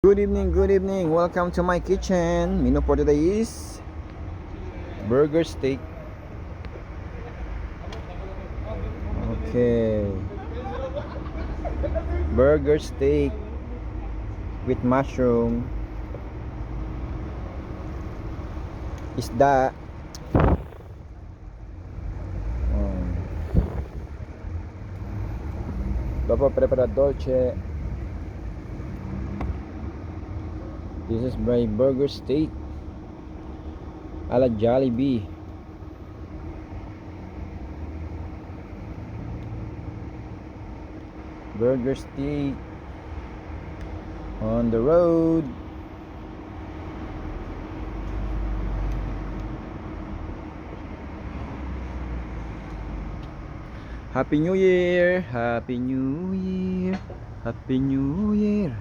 Good evening, good evening. Welcome to my kitchen. Menu for today is burger steak. Okay. Burger steak with mushroom. Isda. Dopo prepara dolce. This is my burger steak a la Jollibee. Burger steak on the road. Happy New Year! Happy New Year! Happy New Year!